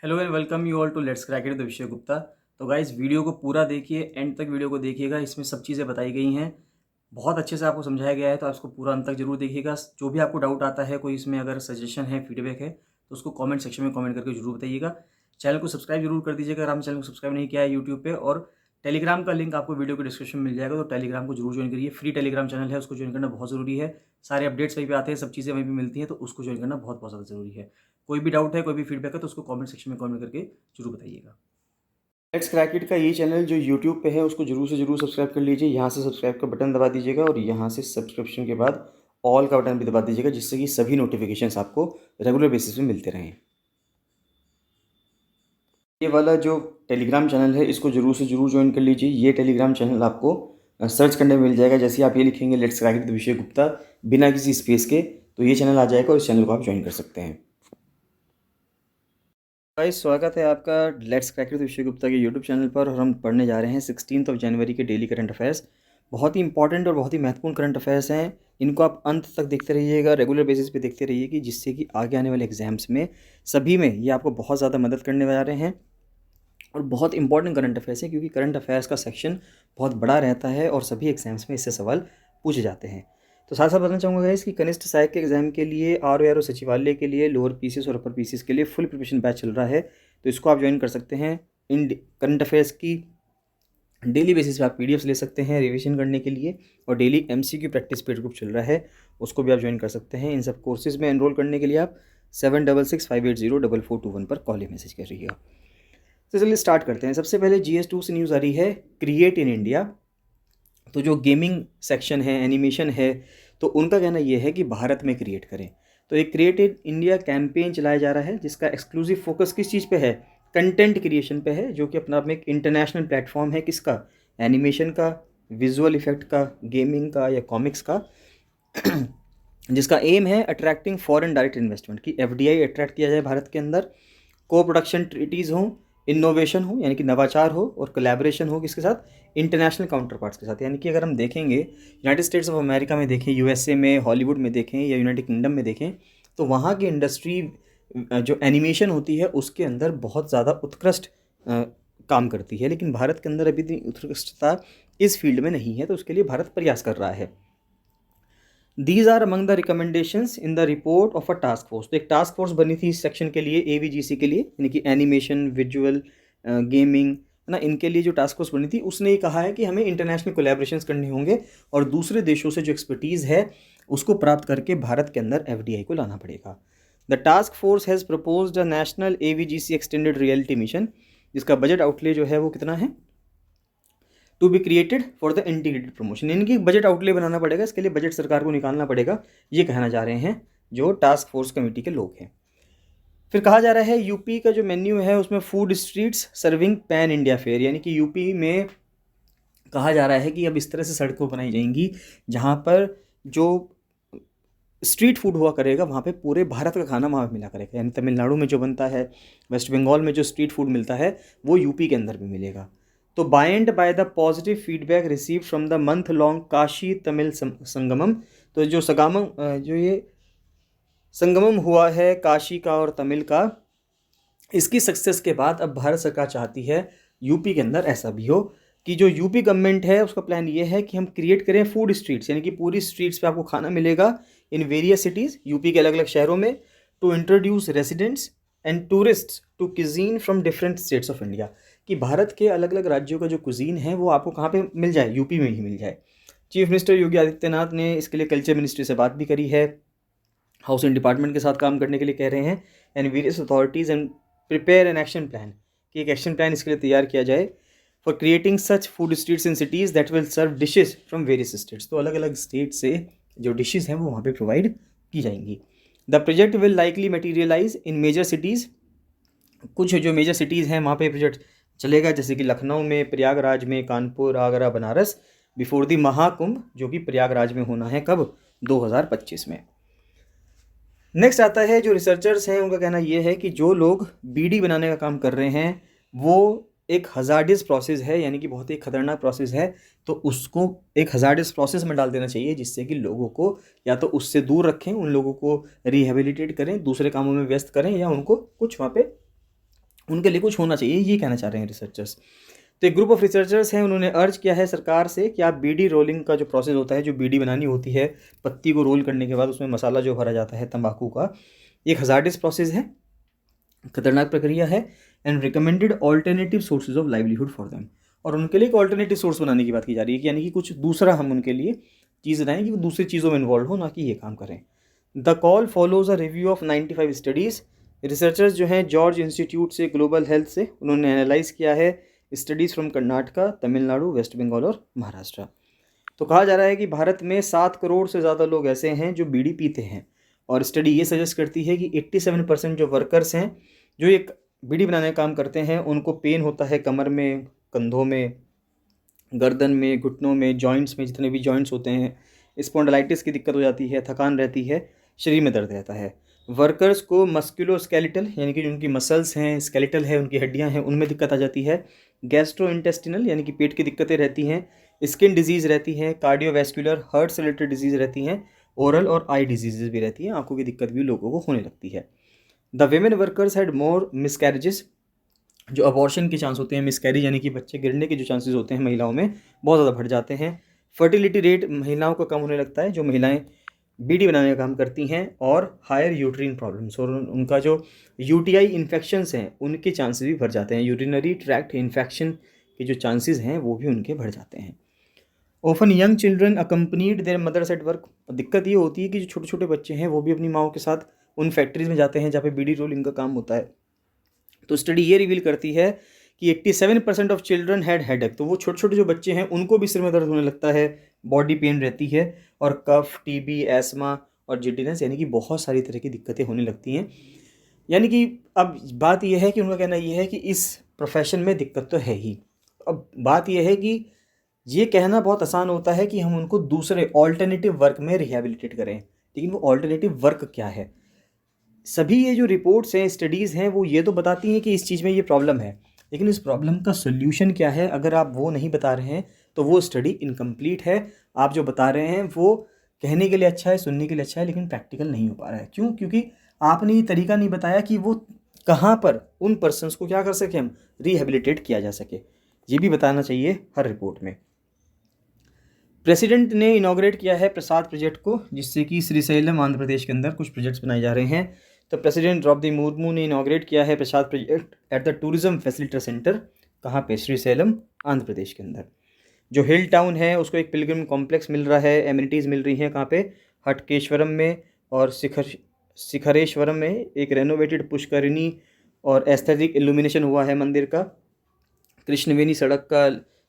Hello and welcome you all to let's crack it the Vishay Gupta. तो guys video को पूरा देखिए, एंड तक वीडियो को देखिएगा। इसमें सब चीज़ें बताई गई हैं, बहुत अच्छे से आपको समझाया गया है, तो आप इसको पूरा अंत तक जरूर देखिएगा। जो भी आपको डाउट आता है, कोई इसमें अगर सजेशन है, फीडबैक है, तो उसको कमेंट सेक्शन में कमेंट करके जरूर बताइएगा। चैनल को सब्सक्राइब जरूर कर दीजिएगा अगर आपने चैनल को सब्सक्राइब नहीं किया है यूट्यूब पे। और टेलीग्राम का लिंक आपको वीडियो के डिस्क्रिप्शन में मिल जाएगा, तो टेलीग्राम को जरूर ज्वाइन करिए। फ्री टेलीग्राम चैनल है, उसको ज्वाइन करना बहुत ज़रूरी है। सारे अपडेट्स वहीं पे आते हैं, सब चीज़ें वहीं पे मिलती हैं, तो उसको ज्वाइन करना बहुत बहुत ज़्यादा ज़रूरी है। कोई भी डाउट है, कोई भी फीडबैक है, तो उसको कमेंट सेक्शन में कमेंट करके जरूर बताइएगा। लेट्स क्रैक इट का ये चैनल जो यूट्यूब पे है, उसको जरूर से जरूर सब्सक्राइब कर लीजिए। यहाँ से सब्सक्राइब का बटन दबा दीजिएगा और यहाँ से सब्सक्रिप्शन के बाद ऑल का बटन भी दबा दीजिएगा, जिससे कि सभी नोटिफिकेशंस आपको रेगुलर बेसिस पे मिलते रहें। ये वाला जो टेलीग्राम चैनल है, इसको जरूर से जरूर ज्वाइन कर लीजिए। ये टेलीग्राम चैनल आपको सर्च करने में मिल जाएगा। जैसे ही आप ये लिखेंगे let's crack it the Vishay Gupta बिना किसी स्पेस के, तो ये चैनल आ जाएगा और इस चैनल को आप ज्वाइन कर सकते हैं। गाइस, स्वागत है आपका let's crack it the Vishay Gupta के यूट्यूब चैनल पर। और हम पढ़ने जा रहे हैं 16 जनवरी के डेली करंट अफेयर्स। बहुत ही इंपॉर्टेंट और बहुत ही महत्वपूर्ण करंट अफेयर्स हैं। इनको आप अंत तक देखते रहिएगा, रेगुलर बेसिस पे देखते रहिए, कि जिससे कि आगे आने वाले एग्जाम्स में सभी में ये आपको बहुत ज़्यादा मदद करने जा रहे हैं। और बहुत इंपॉर्टेंट करंट अफेयर्स है, क्योंकि करंट अफेयर्स का सेक्शन बहुत बड़ा रहता है और सभी एग्जाम्स में इससे सवाल पूछे जाते हैं। तो साथ साथ बताना चाहूँगा इसकी कनिष्ठ सहायक के एग्जाम के लिए, आर सचिवालय के लिए, लोअर पीसीएस और अपर पीसीएस के लिए फुल प्रिपरेशन बैच चल रहा है। तो इसको आप ज्वाइन कर सकते हैं। इन करंट अफेयर्स की डेली बेसिस पे आप पीडीएफ्स ले सकते हैं रिवीजन करने के लिए, और daily MCQ practice paid group चल रहा है, उसको भी आप ज्वाइन कर सकते हैं। इन सब कोर्सेज में एनरोल करने के लिए आप 7665804421 पर कॉल या मैसेज कर रहिएगा। तो चलिए स्टार्ट करते हैं। सबसे पहले GS2 से न्यूज़ आ रही है, क्रिएट इन इंडिया। तो जो गेमिंग सेक्शन है, एनिमेशन है, तो उनका कहना ये है कि भारत में क्रिएट करें। तो एक क्रिएट इन इंडिया कैंपेन चलाया जा रहा है, जिसका एक्सक्लूसिव फोकस किस चीज़ पे है? कंटेंट क्रिएशन पे है, जो कि अपना आप में एक इंटरनेशनल प्लेटफॉर्म है। किसका? एनिमेशन का, विजुअल इफेक्ट का, गेमिंग का या कॉमिक्स का जिसका एम है अट्रैक्टिंग फॉरेन डायरेक्ट इन्वेस्टमेंट, की FDI अट्रैक्ट किया जाए भारत के अंदर। को प्रोडक्शन ट्रीटीज़ हों, इनोवेशन हो यानी कि नवाचार हो, और कोलैबोरेशन हो किसके साथ? इंटरनेशनल काउंटर पार्ट्स के साथ। यानी कि अगर हम देखेंगे यूनाइटेड स्टेट्स ऑफ अमेरिका में देखें, USA में, हॉलीवुड में देखें, या यूनाइटेड किंगडम में देखें, तो वहाँ की इंडस्ट्री जो एनिमेशन होती है उसके अंदर बहुत ज़्यादा उत्कृष्ट काम करती है। लेकिन भारत के अंदर अभी इतनी उत्कृष्टता इस फील्ड में नहीं है, तो उसके लिए भारत प्रयास कर रहा है। These are among the recommendations in the report of a task force. तो एक टास्क फोर्स बनी थी इस सेक्शन के लिए, AVGC के लिए, यानी कि एनिमेशन, विजुअल, गेमिंग, है ना, इनके लिए जो टास्क फोर्स बनी थी, उसने ये कहा है कि हमें इंटरनेशनल कोलैबोरेशंस करने होंगे और दूसरे देशों से जो एक्सपर्टीज़ है उसको प्राप्त करके भारत के अंदर FDI को लाना पड़ेगा। The task force has proposed a national AVGC extended reality mission, जिसका बजट आउटले जो है वो कितना है? To be created for the integrated promotion. यानी कि बजट आउटले बनाना पड़ेगा, इसके लिए बजट सरकार को निकालना पड़ेगा, ये कहना चाह रहे हैं जो टास्क फोर्स कमेटी के लोग हैं। फिर कहा जा रहा है यूपी का जो मेन्यू है उसमें food streets serving pan India fair, यानी कि यूपी में कहा जा रहा है कि अब इस तरह से सड़कों बनाई जाएंगी जहाँ पर जो स्ट्रीट फूड हुआ करेगा वहाँ पे पूरे भारत का खाना वहाँ पे मिला करेगा। यानी तमिलनाडु में जो बनता है, वेस्ट बंगाल में जो स्ट्रीट फूड मिलता है, वो यूपी के अंदर भी मिलेगा। तो bind by the positive feedback receive from the month long Kashi Tamil Sangamam. तो जो जो ये संगमम हुआ है काशी का और तमिल का, इसकी सक्सेस के बाद अब भारत सरकार चाहती है यूपी के अंदर ऐसा भी हो, कि जो यूपी गवर्नमेंट है उसका प्लान ये है कि हम क्रिएट करें फूड स्ट्रीट्स, यानी कि पूरी स्ट्रीट्स पे आपको खाना मिलेगा इन वेरियस सिटीज़, यूपी के अलग अलग शहरों में, to introduce residents and tourists to cuisine from different states of India. कि भारत के अलग अलग राज्यों का जो कुजीन है वो आपको कहाँ पे मिल जाए? यूपी में ही मिल जाए। चीफ मिनिस्टर योगी आदित्यनाथ ने इसके लिए कल्चर मिनिस्ट्री से बात भी करी है, हाउसिंग डिपार्टमेंट के साथ काम करने के लिए कह रहे हैं, and various authorities and prepare an action plan, कि एक एक्शन प्लान इसके लिए तैयार किया जाए for creating such food streets in cities that will serve dishes from various states. तो अलग अलग स्टेट से जो डिशेज हैं वो वहाँ पे प्रोवाइड की जाएंगी। The project will likely materialise in major cities. कुछ जो मेजर सिटीज़ हैं वहाँ पे प्रोजेक्ट चलेगा, जैसे कि लखनऊ में, प्रयागराज में, कानपुर, आगरा, बनारस, बिफोर दी महाकुंभ, जो कि प्रयागराज में होना है कब? 2025 में। नेक्स्ट आता है जो रिसर्चर्स हैं उनका कहना यह है कि जो लोग बीडी बनाने का काम कर रहे हैं वो एक हजार्डियस प्रोसेस है, यानी कि बहुत ही खतरनाक प्रोसेस है, तो उसको एक हजार्डियस प्रोसेस में डाल देना चाहिए, जिससे कि लोगों को या तो उससे दूर रखें, उन लोगों को रिहेबिलिटेट करें, दूसरे कामों में व्यस्त करें, या उनको कुछ वहाँ पे उनके लिए कुछ होना चाहिए, ये कहना चाह रहे हैं रिसर्चर्स। तो एक ग्रुप ऑफ रिसर्चर्स हैं, उन्होंने अर्ज किया है सरकार से कि आप बीडी रोलिंग का जो प्रोसेस होता है, जो बीडी बनानी होती है, पत्ती को रोल करने के बाद उसमें मसाला जो भरा जाता है तंबाकू का, एक हजार्डस प्रोसेस है, खतरनाक प्रक्रिया है, and recommended alternative sources of livelihood for them. और उनके लिए एक ऑल्टरनेटिव सोर्स बनाने की बात की जा रही है कि यानी कि कुछ दूसरा हम उनके लिए चीज़ बनाएं कि वो दूसरी चीज़ों में इन्वॉल्व हो, ना कि ये काम करें। The call follows a review of 95 studies. Researchers जो हैं जॉर्ज इंस्टीट्यूट से, ग्लोबल हेल्थ से, उन्होंने एनालाइज किया है studies from Karnataka, Tamil Nadu, west Bengal और महाराष्ट्र। तो कहा जा रहा है कि भारत में 7 करोड़ से ज़्यादा लोग ऐसे हैं जो बीड़ी पीते हैं, और स्टडी ये सजेस्ट करती है कि 87% जो वर्कर्स हैं जो एक बीड़ी बनाने का काम करते हैं, उनको पेन होता है कमर में, कंधों में, गर्दन में, घुटनों में, जॉइंट्स में, जितने भी जॉइंट्स होते हैं, स्पॉन्डिलाइटिस की दिक्कत हो जाती है, थकान रहती है, शरीर में दर्द रहता है। वर्कर्स को मस्कुलोस्केलेटल यानी कि जो उनकी मसल्स हैं, स्केलेटल है, उनकी हड्डियां हैं, उनमें दिक्कत आ जाती है। गैस्ट्रो इंटेस्टिनल यानी कि पेट की दिक्कतें रहती हैं, स्किन डिजीज़ रहती हैं, कार्डियोवैस्कुलर हार्ट से रिलेटेड डिजीज़ रहती हैं, ओरल और आई डिजीज़ भी रहती हैं, आंखों की दिक्कत भी लोगों को होने लगती है। The women workers had more miscarriages, जो अबॉर्शन के चांस होते हैं, मिसकैरेज यानी कि बच्चे गिरने के जो चांसेस होते हैं महिलाओं में, बहुत ज़्यादा बढ़ जाते हैं। फर्टिलिटी रेट महिलाओं का कम होने लगता है जो महिलाएं बीडी बनाने का काम करती हैं, और हायर यूट्रीन प्रॉब्लम्स, और उनका जो यूटीआई इन्फेक्शंस हैं उनके चांसेस भी बढ़ जाते हैं, यूरिनरी ट्रैक्ट इन्फेक्शन के जो चांसेस हैं वो भी उनके बढ़ जाते हैं। Often young children accompanied their mothers at work. दिक्कत ये होती है कि जो छोटे छोटे बच्चे हैं वो भी अपनी माओ के साथ उन फैक्ट्रीज में जाते हैं जहाँ पे बीडी रोलिंग का काम होता है। तो स्टडी ये रिवील करती है कि 87% ऑफ चिल्ड्रन हैड हेडेक। तो वो छोटे छोटे जो बच्चे हैं उनको भी सिर में दर्द होने लगता है, बॉडी पेन रहती है, और कफ, टीबी, एस्मा और जिड्डीनेस यानी कि बहुत सारी तरह की दिक्कतें होने लगती हैं। यानी कि अब बात यह है कि उनका कहना यह है कि इस प्रोफेशन में दिक्कत तो है ही। अब बात यह है कि ये कहना बहुत आसान होता है कि हम उनको दूसरे ऑल्टरनेटिव वर्क में रिहेबिलिटेट करें, लेकिन वो ऑल्टरनेटिव वर्क क्या है? सभी ये जो रिपोर्ट्स हैं, स्टडीज़ हैं, वो ये तो बताती हैं कि इस चीज़ में ये प्रॉब्लम है, लेकिन इस प्रॉब्लम का सोल्यूशन क्या है अगर आप वो नहीं बता रहे हैं तो वो स्टडी इनकम्प्लीट है। आप जो बता रहे हैं वो कहने के लिए अच्छा है, सुनने के लिए अच्छा है, लेकिन प्रैक्टिकल नहीं हो पा रहा है। क्यों? क्योंकि आपने ये तरीका नहीं बताया कि वो कहाँ पर उन पर्सनस को क्या कर सके, हम रिहेबिलिटेट किया जा सके। ये भी बताना चाहिए हर रिपोर्ट में। प्रेसिडेंट ने इनॉग्रेट किया है प्रसाद प्रोजेक्ट को, जिससे कि श्रीशैलम आंध्र प्रदेश के अंदर कुछ प्रोजेक्ट्स बनाए जा रहे हैं। तो प्रेसिडेंट द्रौपदी मुर्मू ने इनॉग्रेट किया है PRASAD project at the tourism facilitation centre. कहाँ पे? श्रीशैलम आंध्र प्रदेश के अंदर। जो हिल टाउन है उसको एक पिलग्रिम कॉम्प्लेक्स मिल रहा है, एमिनिटीज़ मिल रही हैं। कहाँ पे? हटकेश्वरम में और शिखरेश्वरम में एक रेनोवेटेड पुष्करिणी और एस्थेटिक इल्यूमिनेशन हुआ है मंदिर का। कृष्णवेणी सड़क का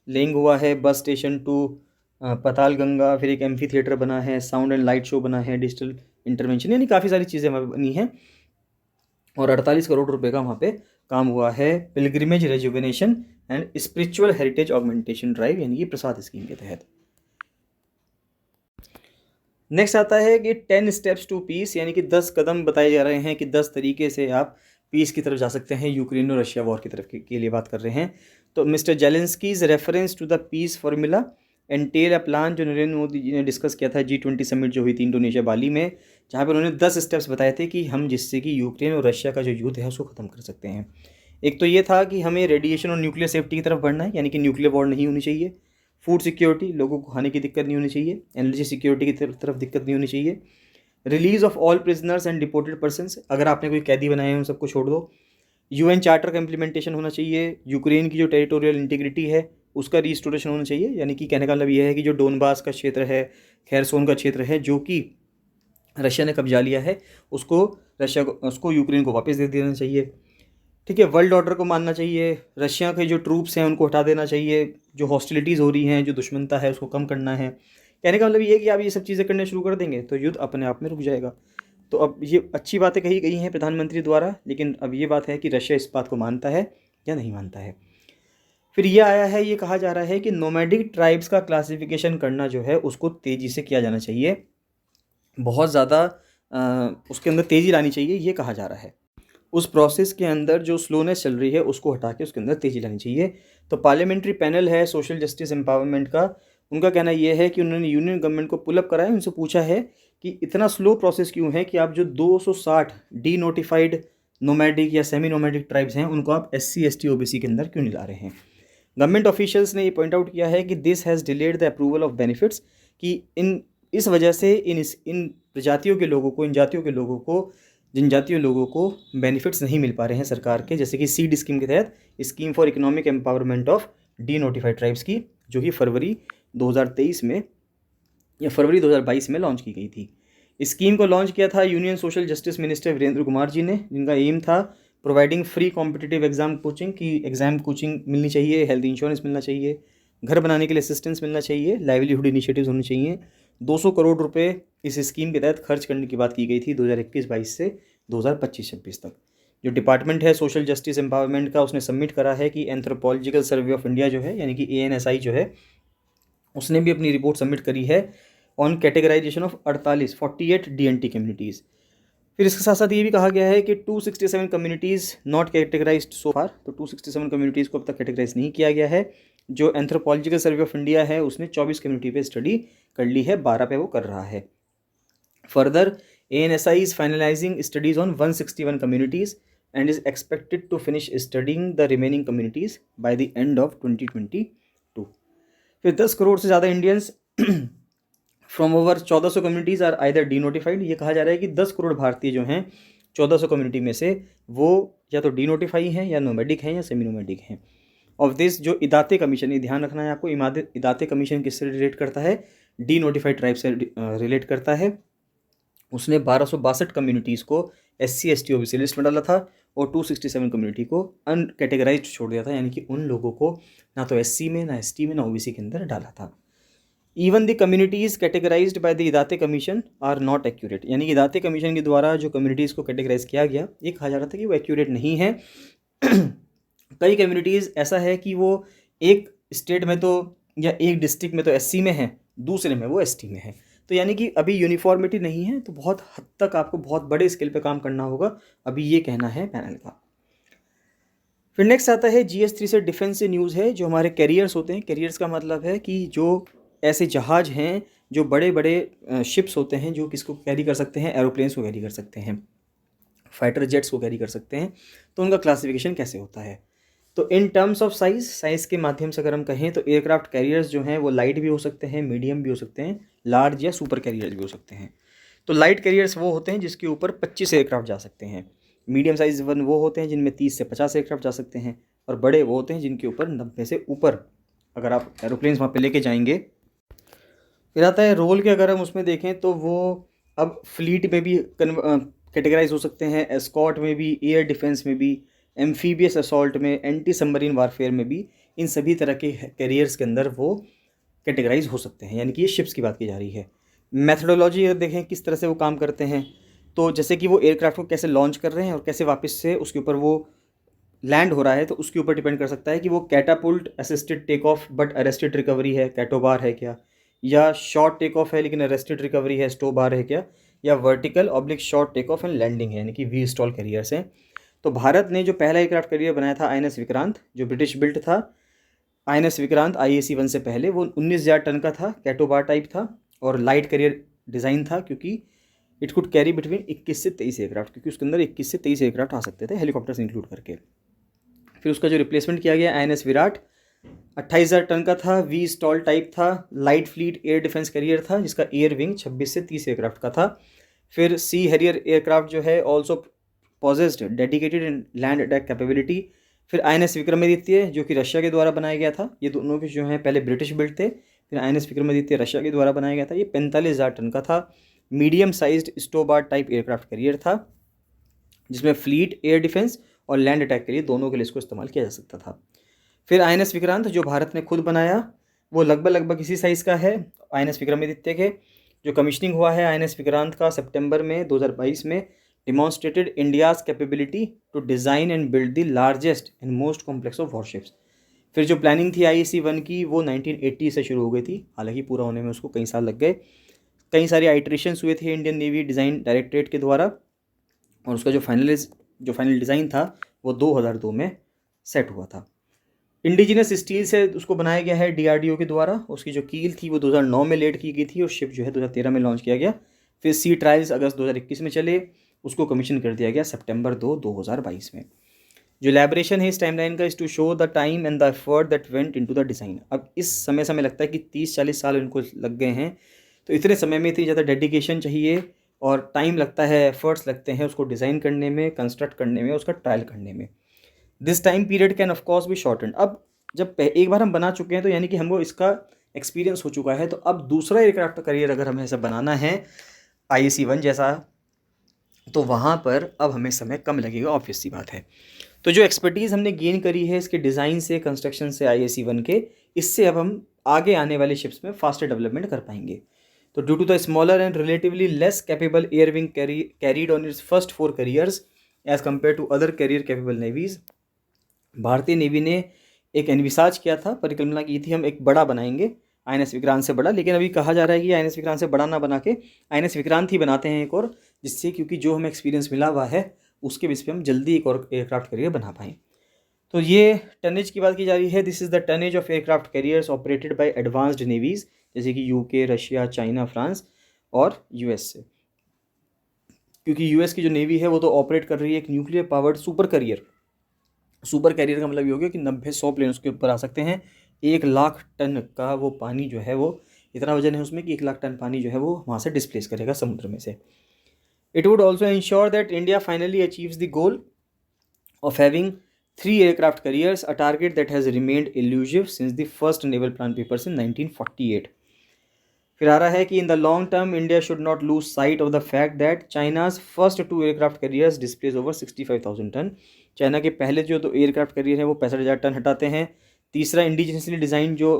लेइंग हुआ है, बस स्टेशन टू पाताल गंगा, फिर एक एम्फी थिएटर बना है, साउंड एंड लाइट शो बना है, डिजिटल इंटरवेंशन, यानी काफ़ी सारी चीज़ें बनी हैं। और 48 करोड़ रुपए का वहाँ पे काम हुआ है pilgrimage rejuvenation and spiritual heritage augmentation drive, यानी कि प्रसाद स्कीम के तहत। नेक्स्ट आता है कि 10 स्टेप्स टू पीस, यानी कि 10 कदम बताए जा रहे हैं कि 10 तरीके से आप पीस की तरफ जा सकते हैं, यूक्रेन और रशिया वॉर की तरफ के लिए बात कर रहे हैं। तो mister Zelenskyy's reference to the peace formula entail a plan, जो नरेंद्र मोदी जी ने डिस्कस किया था G20 समिट जो हुई थी इंडोनेशिया बाली में, जहाँ पर उन्होंने 10 स्टेप्स बताए थे कि हम जिससे कि यूक्रेन और रशिया का जो युद्ध है उसको ख़त्म कर सकते हैं। एक तो ये था कि हमें रेडिएशन और न्यूक्लियर सेफ्टी की तरफ बढ़ना है, यानी कि न्यूक्लियर वॉर नहीं होनी चाहिए। फूड सिक्योरिटी, लोगों को खाने की दिक्कत नहीं होनी चाहिए। एनर्जी सिक्योरिटी की तरफ दिक्कत नहीं होनी चाहिए। Release of all prisoners and deported persons, अगर आपने कोई कैदी बनाए हैं उन सबको छोड़ दो। UN चार्टर का इम्प्लीमेंटेशन होना चाहिए। यूक्रेन की जो टेरिटोरियल इंटीग्रिटी है उसका रिस्टोरेशन होना चाहिए, यानी कि कहने का मतलब यह है कि जो डोनबास का क्षेत्र है, खैरसोन का क्षेत्र है, जो कि रशिया ने कब्जा लिया है, उसको यूक्रेन को वापस दे देना चाहिए। ठीक है, वर्ल्ड ऑर्डर को मानना चाहिए। रशिया के जो ट्रूप्स हैं उनको हटा देना चाहिए। जो हॉस्टिलिटीज़ हो रही हैं, जो दुश्मनता है, उसको कम करना है। कहने का मतलब ये है कि आप ये सब चीज़ें करने शुरू कर देंगे तो युद्ध अपने आप में रुक जाएगा। तो अब ये अच्छी बातें कही गई हैं प्रधानमंत्री द्वारा, लेकिन अब ये बात है कि रशिया इस बात को मानता है या नहीं मानता है। फिर ये आया है, ये कहा जा रहा है कि नोमैडिक ट्राइब्स का क्लासिफिकेशन करना जो है उसको तेज़ी से किया जाना चाहिए, बहुत ज़्यादा उसके अंदर तेज़ी लानी चाहिए, ये कहा जा रहा है। उस प्रोसेस के अंदर जो स्लोनेस चल रही है उसको हटा के उसके अंदर तेज़ी लानी चाहिए। तो पार्लियामेंट्री पैनल है सोशल जस्टिस एम्पावरमेंट का, उनका कहना यह है कि उन्होंने यूनियन गवर्नमेंट को पुल अप करा है, उनसे पूछा है कि इतना स्लो प्रोसेस क्यों है कि आप जो 260 डी नोटिफाइड नोमैडिक या सेमी नोमैडिक ट्राइब्स हैं उनको आप SC ST OBC के अंदर क्यों नहीं ला रहे हैं। गवर्नमेंट ऑफिशियल्स ने ये पॉइंट आउट किया है कि this has delayed the approval of benefits, कि इस वजह से इन प्रजातियों के लोगों को, इन जातियों के लोगों को, जनजातीय लोगों को बेनिफिट्स नहीं मिल पा रहे हैं सरकार के, जैसे कि सीड स्कीम के तहत scheme for economic empowerment of D notified tribes की, जो कि फरवरी 2023 में या फरवरी 2022 में लॉन्च की गई थी। स्कीम को लॉन्च किया था union social justice minister Virendra Kumar ji ने, जिनका एम था providing free competitive exam coaching, की एग्जाम कोचिंग मिलनी चाहिए, हेल्थ इंश्योरेंस मिलना चाहिए, घर बनाने के लिए असिस्टेंस मिलना चाहिए, लाइवलीहुड इनिशिएटिव्स होने चाहिए। 200 करोड़ रुपए इस स्कीम के तहत खर्च करने की बात की गई थी 2021-22 से 2025-26 तक। जो डिपार्टमेंट है सोशल जस्टिस एम्पावरमेंट का, उसने सबमिट करा है कि एंथ्रोपोलॉजिकल सर्वे ऑफ इंडिया जो है, यानी कि ANSI जो है, उसने भी अपनी रिपोर्ट सबमिट करी है on categorisation of 48 DNT communities. फिर इसके साथ साथ ये भी कहा गया है कि 267 कम्युनिटीज़ नॉट कैटेगराइज्ड सो फार, तो 267 कम्युनिटीज़ को अब तक कैटेगराइज नहीं किया गया है। जो एंथ्रोपोलॉजिकल सर्वे ऑफ इंडिया है उसने 24 कम्युनिटी पे स्टडी कर ली है, 12 पे वो कर रहा है। Further ANSI is finalising studies on 161 communities and is expected to finish studying the remaining communities by the end of 2022। फिर 10 करोड़ से ज़्यादा Indians from over 1400 communities are either denotified. ये कहा जा रहा है कि 10 करोड़ भारतीय जो हैं 1400 कम्युनिटी में से वो या तो डी नोटिफाई हैं, या नोमैडिक हैं, या सेमी नोमैडिक हैं। ऑफ दिस जो इदाते कमीशन, ये ध्यान रखना है आपको, इदाते कमीशन किससे रिलेट करता है, डी नोटिफाइड ट्राइब से रिलेट करता है। उसने 1262 कम्युनिटीज़ को SC ST OBC लिस्ट में डाला था और 267 कम्युनिटी को अनकैटेगराइज्ड छोड़ दिया था, यानी कि उन लोगों को ना तो SC में, ना ST में, ना OBC के अंदर डाला था। Even the communities categorised by the Idate commission are not accurate, यानी कि इदाते कमीशन के द्वारा जो कम्युनिटीज़ को कैटेगराइज किया गया, ये कहा जा रहा था कि वो एक्यूरेट नहीं है। कई कम्युनिटीज़ ऐसा है कि वो एक स्टेट में तो या एक डिस्ट्रिक्ट में तो SC में है, दूसरे में वो ST में है, तो यानी कि अभी यूनिफॉर्मिटी नहीं है, तो बहुत हद तक आपको बहुत बड़े स्केल पे काम करना होगा, अभी ये कहना है पैनल का। फिर नेक्स्ट आता है GS3 से डिफेंस से न्यूज़ है, जो हमारे कैरियर्स होते हैं। कैरियर्स का मतलब है कि जो ऐसे जहाज़ हैं, जो बड़े बड़े शिप्स होते हैं, जो किसको कैरी कर सकते हैं, एरोप्लेन्स को कैरी कर सकते हैं, फाइटर जेट्स को कैरी कर सकते हैं, तो उनका क्लासिफिकेशन कैसे होता है। तो इन टर्म्स ऑफ साइज़ के माध्यम से अगर हम कहें तो एयरक्राफ्ट कैरियर्स जो हैं वो लाइट भी हो सकते हैं, मीडियम भी हो सकते हैं, लार्ज या सुपर कैरियर्स भी हो सकते हैं। तो लाइट कैरियर्स वो होते हैं जिसके ऊपर 25 एयरक्राफ्ट जा सकते हैं, मीडियम साइज़ वन वो होते हैं जिनमें 30 से 50 एयरक्राफ्ट जा सकते हैं, और बड़े वो होते हैं जिनके ऊपर 90 से ऊपर अगर आप एरोप्लेन्स वहाँ पे लेके जाएंगे। फिर आता है रोल के, अगर हम उसमें देखें तो वो अब फ्लीट में भी कैटेगराइज हो सकते हैं, एस्कॉर्ट में भी, एयर डिफेंस में भी, एम्फीबियस असॉल्ट में, एंटी सबमरीन वारफेयर में भी, इन सभी तरह के कैरियर्स के अंदर वो कैटेगराइज हो सकते हैं, यानी कि ये शिप्स की बात की जा रही है। मैथडोलॉजी अगर देखें किस तरह से वो काम करते हैं, तो जैसे कि वो एयरक्राफ्ट को कैसे लॉन्च कर रहे हैं और कैसे वापस से उसके ऊपर वो लैंड हो रहा है, तो उसके ऊपर डिपेंड कर सकता है कि वो catapult assisted take off but arrested recovery है, कैटोबार है क्या, या शॉर्ट टेक ऑफ है लेकिन अरेस्टेड रिकवरी है, स्टोबार है क्या, या vertical oblique short take off and landing है, यानी कि वी स्टॉल कैरियर्स हैं। तो भारत ने जो पहला एयरक्राफ्ट कैरियर बनाया था INS विक्रांत, जो ब्रिटिश बिल्ट था, INS विक्रांत IAC-1 से पहले, वो 19,000 टन का था, कैटोबार टाइप था और लाइट कैरियर डिज़ाइन था, क्योंकि इट कुड कैरी बिटवीन 21 से 23 एयरक्राफ्ट, क्योंकि उसके अंदर 21 से 23 एयरक्राफ्ट आ सकते थे, हेलीकॉप्टर्स इंक्लूड करके। फिर उसका जो रिप्लेसमेंट किया गया INS विराट 28,000 टन का था, वी स्टॉल टाइप था, light fleet air defence carrier था, जिसका एयर विंग 26 से 30 एयरक्राफ्ट का था। फिर सी हैरियर एयरक्राफ्ट जो है also possessed dedicated and land attack capability. फिर INS विक्रमादित्य जो कि रशिया के द्वारा बनाया गया था, ये दोनों के जो हैं पहले ब्रिटिश बिल्ट थे, फिर INS विक्रमादित्य रशिया के द्वारा बनाया गया था, ये 45,000 टन का था, medium sized STOBAR type aircraft carrier था, जिसमें फ्लीट एयर डिफेंस और लैंड अटैक के लिए दोनों के लिए इसको इस्तेमाल किया जा सकता था। फिर INS विक्रांत जो भारत ने खुद बनाया, वो लगभग इसी साइज़ का है INS विक्रमादित्य के। जो कमीशनिंग हुआ है INS विक्रांत का सितंबर में 2022 में, demonstrated India's capability to design and build the largest and most complex of warships. फिर जो प्लानिंग थी IAC-1 की, वो 1980 से शुरू हो गई थी, हालांकि पूरा होने में उसको कई साल लग गए। कई सारे आइट्रेशंस हुए थे इंडियन नेवी डिज़ाइन डायरेक्टरेट के द्वारा, और उसका जो फाइनल डिज़ाइन था वो 2002 में सेट हुआ था। इंडिजिनस स्टील से उसको बनाया गया है DRDO के द्वारा। उसकी जो कील थी वो 2009 में लेड की गई थी और शिप जो है 2013 में लॉन्च किया गया। फिर सी ट्रायल्स अगस्त 2021 में चले, उसको कमीशन कर दिया गया सितंबर 2022 में। जो एलैबोरेशन है इस टाइमलाइन का, is to show the time and the effort that went into the design. अब इस समय समय लगता है कि 30-40 साल इनको लग गए हैं, तो इतने समय में इतनी ज़्यादा डेडिकेशन चाहिए और टाइम लगता है, एफर्ट्स लगते हैं उसको डिज़ाइन करने में, कंस्ट्रक्ट करने में, उसका ट्रायल करने में। This time period can of course be shorten. अब जब एक बार हम बना चुके हैं तो यानी कि हमको इसका एक्सपीरियंस हो चुका है, तो अब दूसरा एयरक्राफ्ट करियर अगर हमें ऐसा बनाना है IAC-1 जैसा, तो वहाँ पर अब हमें समय कम लगेगा, ऑब्वियस सी बात है। तो जो एक्सपर्टीज़ हमने गेन करी है इसके डिज़ाइन से, कंस्ट्रक्शन से IAC-1 के, इससे अब हम आगे आने वाले शिप्स में फास्टर डेवलपमेंट कर पाएंगे। तो due to the smaller and relatively less capable air wing carried on its first 4 carriers as compare to other carrier capable navies, भारतीय नेवी ने एक एनविसाज किया था, परिकल्पना की थी, हम एक बड़ा बनाएंगे INS विक्रांत से बड़ा, लेकिन अभी कहा जा रहा है कि INS विक्रांत से बड़ा ना बना के INS विक्रांत ही बनाते हैं एक और, जिससे क्योंकि जो हमें एक्सपीरियंस मिला हुआ है उसके बेस पे हम जल्दी एक और एयरक्राफ्ट कैरियर बना पाएँ। तो ये टनेज की बात की जा रही है। This is the tonnage of aircraft carriers operated by advanced navies, जैसे कि UK, रशिया, चाइना, फ्रांस और US से। क्योंकि US की जो नेवी है वो तो ऑपरेट कर रही है एक nuclear powered super carrier. Super carrier का मतलब ये हो गया कि 90-100 प्लेन उसके ऊपर आ सकते हैं। 1,00,000 टन का वो पानी जो है, वो इतना वजन है उसमें कि 1,00,000 टन पानी जो है वो वहाँ से डिस्प्लेस करेगा समुद्र में से। It would also ensure that India finally achieves the goal of having 3 aircraft carriers, a target that has remained elusive since the first naval plan papers in 1948. फिर आ रहा है कि in the long term India should not lose sight of the fact that China's first 2 aircraft carriers displace over 65,000 ton. China के पहले जो 2 aircraft carrier हैं वो 65,000 ton हटाते हैं। तीसरा इंडिजिनसली डिज़ाइन जो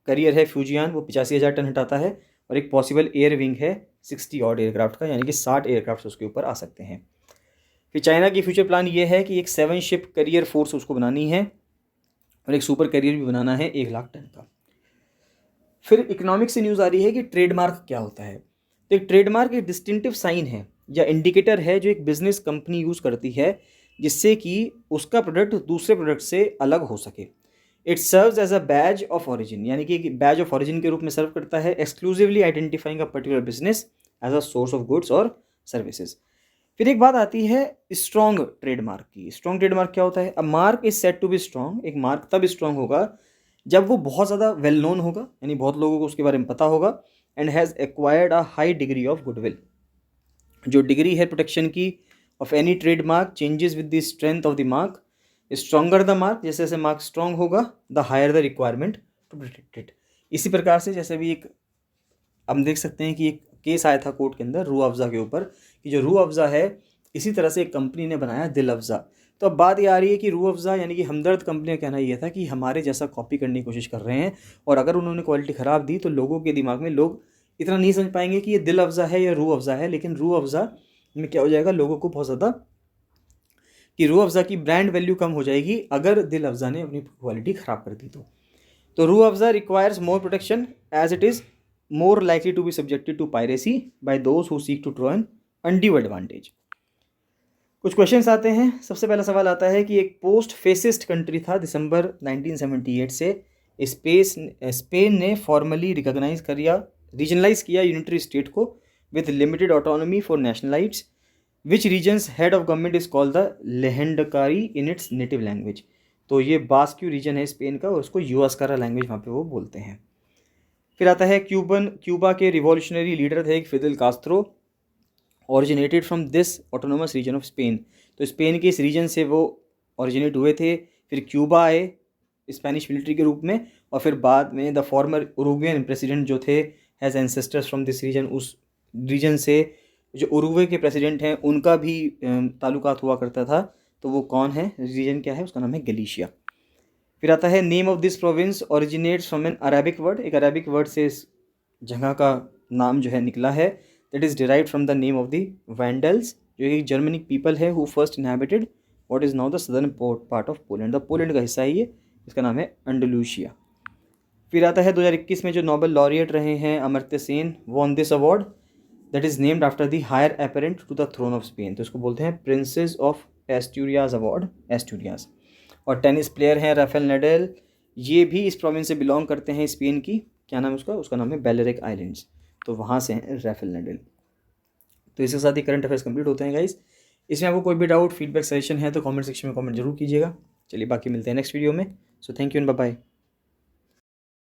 कैरियर है फ्यूजियान, वो 85,000 टन हटाता है, और एक पॉसिबल एयर विंग है 60 ऑड एयरक्राफ्ट का, यानी कि 60 एयरक्राफ्ट उसके ऊपर आ सकते हैं। फिर चाइना की फ्यूचर प्लान ये है कि एक 7 शिप करियर फोर्स उसको बनानी है और एक सुपर करियर भी बनाना है 1,00,000 टन का। फिर इकोनॉमिक से न्यूज़ आ रही है कि ट्रेडमार्क क्या होता है। तो एक ट्रेडमार्क एक डिस्टिंक्टिव साइन है या इंडिकेटर है जो एक बिजनेस कंपनी यूज़ करती है जिससे कि उसका प्रोडक्ट दूसरे प्रोडक्ट से अलग हो सके। It serves as a badge of origin, यानी कि बैज ऑफ ऑरिजिन के रूप में सर्व करता है, exclusively identifying a particular business as a source of goods और सर्विसेज। फिर एक बात आती है स्ट्रॉन्ग ट्रेडमार्क की। स्ट्रॉन्ग ट्रेडमार्क क्या होता है? A mark is set to be strong. एक मार्क तब स्ट्रॉन्ग होगा जब वो बहुत ज़्यादा वेल नोन होगा, यानी बहुत लोगों को उसके बारे में पता होगा, and has acquired a high degree of goodwill. जो डिग्री है प्रोटेक्शन की of any trademark changes with the strength of the mark. Stronger the mark, जैसे जैसे मार्क स्ट्रॉन्ग होगा, the higher the requirement to protect it. इसी प्रकार से जैसे भी एक हम देख सकते हैं कि एक केस आया था कोर्ट के अंदर रूह अफ़ज़ा के ऊपर, कि जो रूह अफ़ज़ा है इसी तरह से एक कंपनी ने बनाया दिल अफ़ज़ा। तो अब बात ये आ रही है कि रूह अफ़ज़ा यानी कि हमदर्द कंपनी का कहना यह था कि हमारे जैसा कॉपी करने की कोशिश कर रहे हैं, और अगर उन्होंने क्वालिटी ख़राब दी तो लोगों के दिमाग में लोग इतना नहीं समझ पाएंगे कि ये दिल अफ़ज़ा है या रूह अफ़ज़ा है। लेकिन रूह अफ़ज़ा में क्या हो जाएगा, लोगों को बहुत ज़्यादा कि रूह अफ़ज़ा की ब्रांड वैल्यू कम हो जाएगी अगर दिल अफ़ज़ा ने अपनी क्वालिटी ख़राब कर दी तो Rooh Afza requires more protection as it is more likely to be subjected to piracy by those who seek to draw an undue advantage। कुछ क्वेश्चंस आते हैं। सबसे पहला सवाल आता है कि एक पोस्ट फेसिस्ट कंट्री था दिसंबर 1978 से स्पेन ने फॉर्मली रिकॉग्नाइज किया, रीजनलाइज किया यूनिटरी स्टेट को with limited autonomy for nationalities, which regions head of government is called the lehendakari in its native language. तो ये बास्क्यू रीजन है स्पेन का, और उसको यूएसकारा लैंग्वेज वहाँ पे वो बोलते हैं। फिर आता है क्यूबा के रिवॉल्यूशनरी लीडर थे एक Fidel Castro, originated from this autonomous region of Spain. तो स्पेन के इस रीजन से वो ओरिजिनेट हुए थे। फिर क्यूबा आए स्पेनिश मिलिट्री के रूप में, और फिर बाद में द फॉर्मर उरुग्वेन प्रेसिडेंट जो थे has ancestors from this region. उस रीजन से जो उरुग्वे के प्रेसिडेंट हैं उनका भी ताल्लुकात हुआ करता था। तो वो कौन है, रीजन क्या है, उसका नाम है गलीशिया। फिर आता है name of this province originates from an Arabic word. एक अरेबिक वर्ड से इस जगह का नाम जो है निकला है, that is derived from the name of the Vandals, जो एक जर्मनिक पीपल है who first inhabited what is now the southern part of Poland. The Poland का हिस्सा है ये, इसका नाम है अंडलूशिया। फिर आता है 2021 में जो नोबेल लॉरिएट रहे हैं Amartya Sen, won this award that is named after the heir apparent to the throne of Spain. तो इसको बोलते हैं princess of Asturias award, Asturias. और टेनिस प्लेयर हैं राफेल नडाल, ये भी इस प्रोविंस से बिलोंग करते हैं स्पेन की। क्या नाम है उसका नाम है बेलेरिक आइलैंड्स। तो वहाँ से हैं राफेल नडाल। तो इसके साथ ही करंट अफेयर्स कंप्लीट होते हैं गाइस। इसमें आपको कोई भी डाउट, फीडबैक, सजेशन है तो कमेंट सेक्शन में कमेंट जरूर कीजिएगा। चलिए बाकी मिलते हैं नेक्स्ट वीडियो में। So thank you and bye bye.